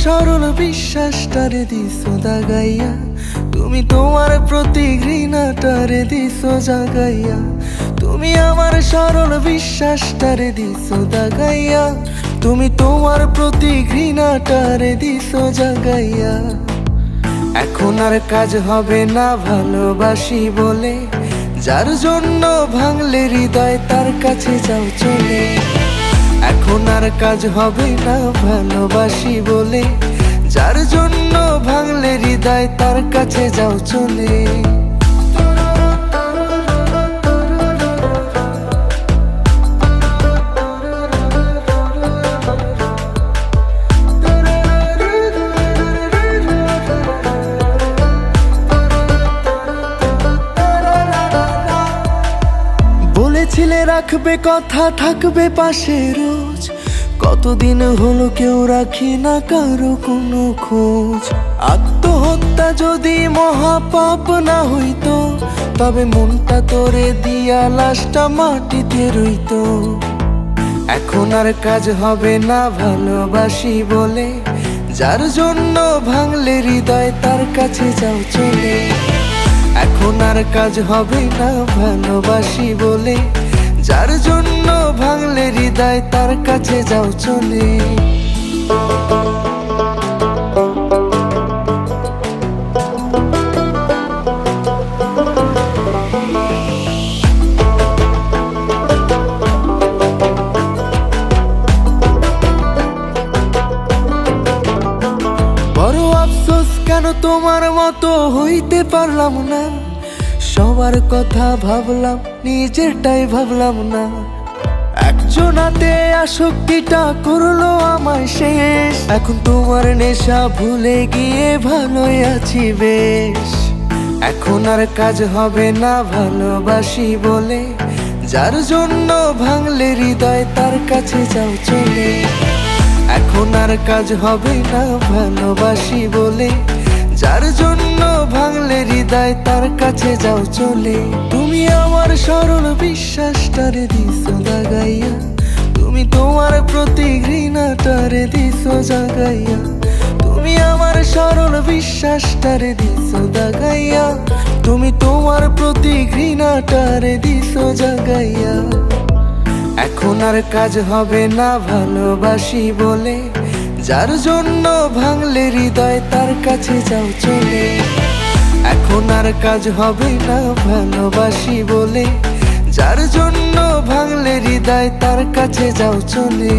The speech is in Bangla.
সরল বিশ্বাসটারে দিছো দাগাইয়া, তুমি তোমার প্রতি ঘৃণাটারে দিছো জাগাইয়া। তুমি আমার সরল বিশ্বাসটারে দিছো দাগাইয়া, তুমি তোমার প্রতি ঘৃণাটারে দিছো জাগাইয়া। এখন আর কাজ হবে না ভালোবাসি বলে, যার জন্য ভাঙলে হৃদয় তার কাছে যাও চলে। এখন আর কাজ হবে না ভালোবাসি বলে, যার জন্য ভাঙলে হৃদয় তার কাছে যাও চলে। বলেছিলে রাখবে কথা, থাকবে পাশে রোজ, কতদিন হলো কেউ রাখি না কারো কোনো খোঁজ। আত্মহত্যা যদি মহাপাপ না হইতো, তবে মনটা তোরে দিয়া লাশটা মাটিতে রইতো। এখন আর কাজ হবে না ভালোবাসি বলে, যার জন্য ভাঙলে হৃদয় তার কাছে যাও চলে। এখন আর কাজ হবে না ভালোবাসি বলে, যার জন্য ভাঙলে হৃদয় তার কাছে যাও চলে। বড় আফসোস কেন তোমার মতো হইতে পারলাম না, সবার কথা ভাবলাম নিজেরটাই ভাবলাম না। একজনাতে আসক্তিটা করলো আমায় শেষ, এখন তোমার নেশা ভুলে গিয়ে ভালোই আছি বেশ। এখন আর কাজ হবে না ভালোবাসি বলে, যার জন্য ভাঙলে হৃদয় তার কাছে যাও চলে। এখন আর কাজ হবে না ভালোবাসি বলে, যার জন্য ভাঙলে হৃদয় তার কাছে যাও চলে। তুমি আমার সরল বিশ্বাসটারে দিছো দাগাইয়া, তুমি তোমার প্রতি ঘৃণাটারে দিছো জাগাইয়া। তুমি আমার সরল বিশ্বাসটারে দিছো দাগাইয়া, তুমি তোমার প্রতি ঘৃণাটারে দিছো জাগাইয়া। এখন আর কাজ হবে না ভালোবাসি বলে, যার জন্য ভাঙলে হৃদয় তার কাছে যাও চলে। এখন আর কাজ হবে না ভালোবাসি বলে, যার জন্য ভাঙলে হৃদয় তার কাছে যাও চলে।